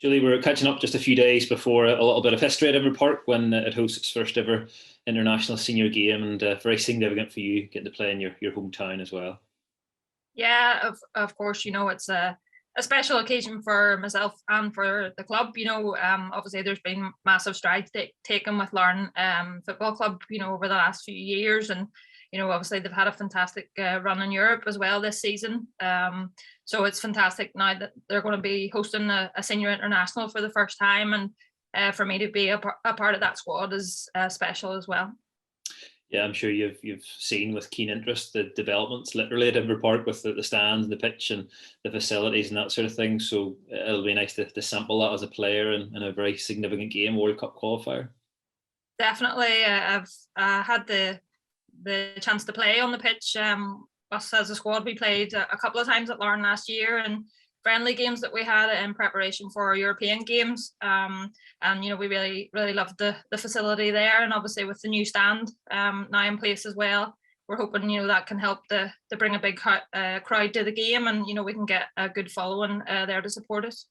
Julie, we're catching up just a few days before a little bit of history at Inver Park when it hosts its first ever international senior game, and very significant for you getting to play in your hometown as well. Yeah, of course, it's a special occasion for myself and for the club. Obviously there's been massive strides taken with Larne Football Club, over the last few years, and obviously they've had a fantastic run in Europe as well this season. So it's fantastic now that they're going to be hosting a senior international for the first time, and for me to be a part of that squad is special as well. Yeah, I'm sure you've seen with keen interest the developments literally at Inver Park with the stands, the pitch, and the facilities and that sort of thing. So it'll be nice to sample that as a player in a very significant game, World Cup qualifier. Definitely, I've had the chance to play on the pitch. Us as a squad, we played a couple of times at Larne last year, and friendly games that we had in preparation for our European games. And we really loved the facility there, and obviously with the new stand now in place as well, we're hoping that can help to bring a big crowd to the game, and we can get a good following there to support us.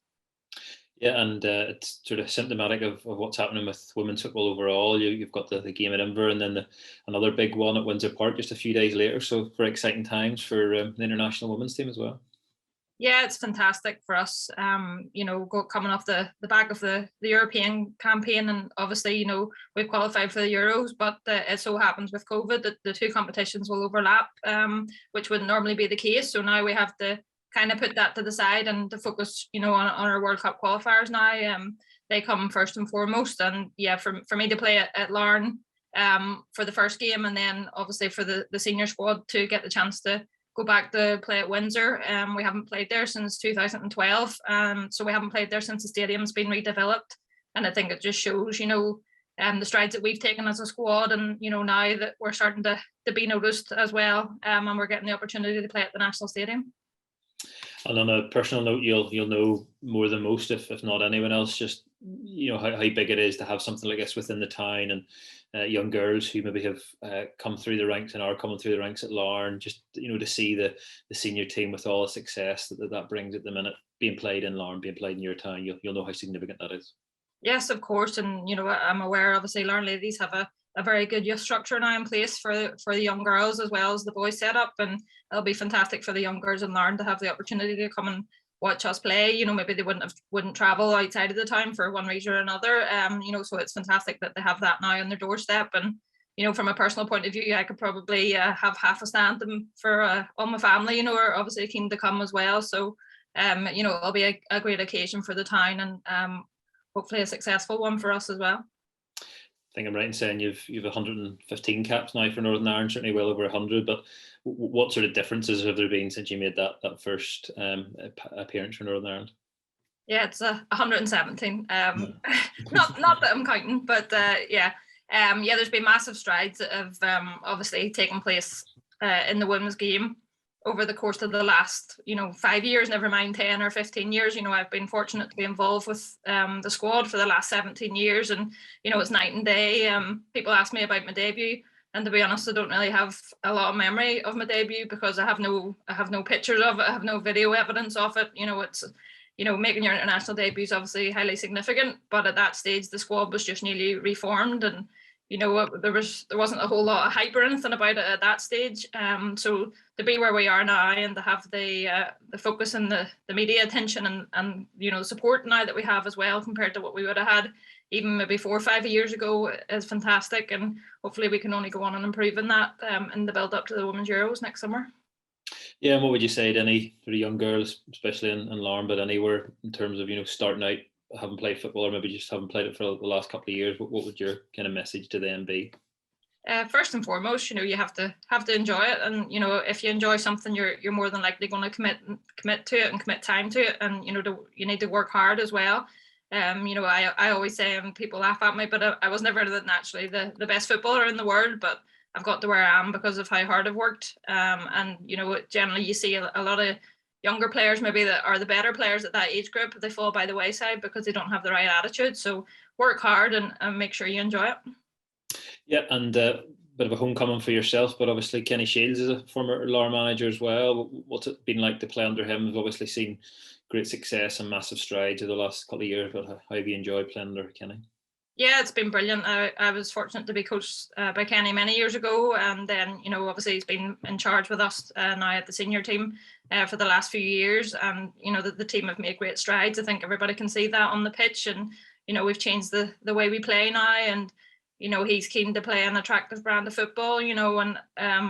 Yeah, and it's sort of symptomatic of what's happening with women's football overall. You've got the game at Inver, and then another big one at Windsor Park just a few days later. So very exciting times for the international women's team as well. Yeah, it's fantastic for us. Coming off the back of the European campaign, and obviously we've qualified for the Euros, but it so happens with COVID that the two competitions will overlap, which wouldn't normally be the case. So now we have to kind of put that to the side and to focus, on our World Cup qualifiers now. They come first and foremost, and yeah, for me to play at Larne for the first game, and then obviously for the senior squad to get the chance to go back to play at Windsor. We haven't played there since 2012, so we haven't played there since the stadium's been redeveloped, and I think it just shows, the strides that we've taken as a squad, and now that we're starting to be noticed as well, and we're getting the opportunity to play at the National Stadium. And on a personal note, you'll know more than most, if not anyone else, just how big it is to have something like this within the town, and young girls who maybe have come through the ranks and are coming through the ranks at Larne, just to see the senior team with all the success that brings at the minute, being played in Larne, being played in your town, you'll know how significant that is. Yes, of course, and I'm aware. Obviously, Larne ladies have a very good youth structure now in place for the young girls as well as the boys setup, and it'll be fantastic for the young girls in Larne to have the opportunity to come and watch us play. Maybe they wouldn't travel outside of the town for one reason or another. So it's fantastic that they have that now on their doorstep. And from a personal point of view, I could probably have half a stand for all my family. Are obviously keen to come as well. So it'll be a great occasion for the town, and hopefully a successful one for us as well. I think I'm right in saying you've 115 caps now for Northern Ireland, certainly well over 100. But what sort of differences have there been since you made that first appearance for Northern Ireland? Yeah, it's 117. Not that I'm counting, but there's been massive strides that have obviously taken place in the women's game over the course of the last 5 years, never mind 10 or 15 years. I've been fortunate to be involved with the squad for the last 17 years, and it's night and day. People ask me about my debut, and to be honest, I don't really have a lot of memory of my debut because I have no pictures of it, I have no video evidence of it. It's making your international debut is obviously highly significant, but at that stage the squad was just newly reformed, and there wasn't a whole lot of hype or anything about it at that stage. So to be where we are now, and to have the focus and the media attention and the support now that we have as well compared to what we would have had even maybe 4 or 5 years ago is fantastic. And hopefully we can only go on and improve in that in the build up to the Women's Euros next summer. Yeah, and what would you say to any sort of young girls, especially in Larne, but anywhere in terms of starting out, haven't played football, or maybe just haven't played it for the last couple of years? What would your kind of message to them be? First and foremost, you have to enjoy it, and if you enjoy something, you're more than likely going to commit to it and commit time to it, and you need to work hard as well. I always say, and people laugh at me, but I was never naturally the best footballer in the world, but I've got to where I am because of how hard I've worked. And generally you see a lot of younger players maybe that are the better players at that age group, they fall by the wayside because they don't have the right attitude. So work hard and make sure you enjoy it. Yeah, and bit of a homecoming for yourself, but obviously Kenny Shields is a former Lower manager as well. What's it been like to play under him? We've obviously seen great success and massive strides over the last couple of years, but how have you enjoyed playing under Kenny? Yeah, it's been brilliant. I was fortunate to be coached by Kenny many years ago, and then obviously he's been in charge with us now at the senior team for the last few years, and the team have made great strides. I think everybody can see that on the pitch, and we've changed the way we play now, and he's keen to play an attractive brand of football, and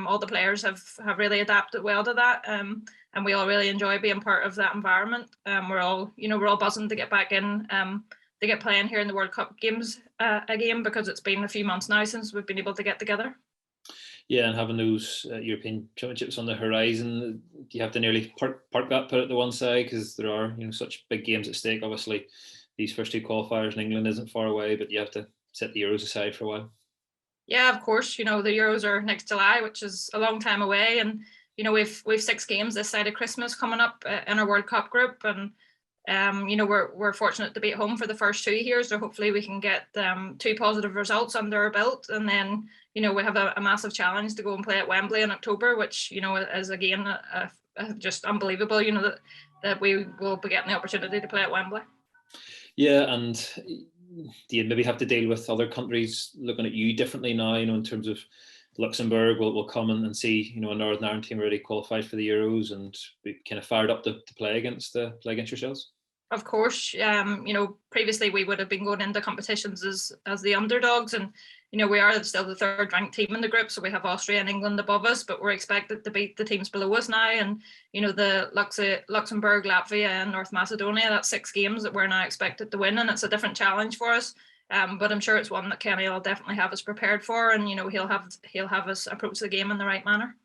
all the players have really adapted well to that, and we all really enjoy being part of that environment. We're all buzzing to get back in. To get playing here in the World Cup games again, because it's been a few months now since we've been able to get together. Yeah, and having those European Championships on the horizon, do you have to nearly park that, put it to one side, because there are such big games at stake? Obviously, these first two qualifiers in England isn't far away, but you have to set the Euros aside for a while. Yeah, of course. The Euros are next July, which is a long time away, and we've 6 games this side of Christmas coming up in our World Cup group, and we're fortunate to be at home for the first 2 here, so hopefully we can get 2 positive results under our belt, and then we have a massive challenge to go and play at Wembley in October, which is again just unbelievable. That we will be getting the opportunity to play at Wembley. Yeah, and do you maybe have to deal with other countries looking at you differently now? In terms of Luxembourg will come in and see a Northern Ireland team already qualified for the Euros, and be kind of fired up to play against yourselves. Of course, previously we would have been going into competitions as the underdogs, and we are still the 3rd ranked team in the group, so we have Austria and England above us, but we're expected to beat the teams below us now, and the Luxembourg, Latvia, and North Macedonia. That's 6 games that we're now expected to win, and it's a different challenge for us. But I'm sure it's one that Kenny will definitely have us prepared for, and he'll have us approach the game in the right manner.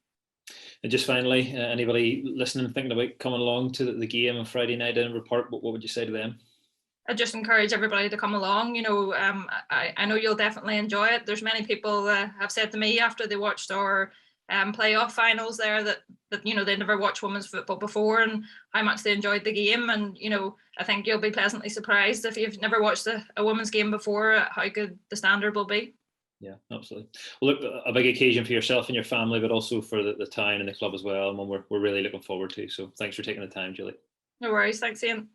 And just finally, anybody listening thinking about coming along to the game on Friday night in Inver Park, what would you say to them? I just encourage everybody to come along. I know you'll definitely enjoy it. There's many people have said to me after they watched our playoff finals there that they never watched women's football before, and how much they enjoyed the game. And I think you'll be pleasantly surprised if you've never watched a women's game before how good the standard will be. Yeah, absolutely. Well, look, a big occasion for yourself and your family, but also for the town and the club as well, and one we're really looking forward to. So thanks for taking the time, Julie. No worries. Thanks, Ian.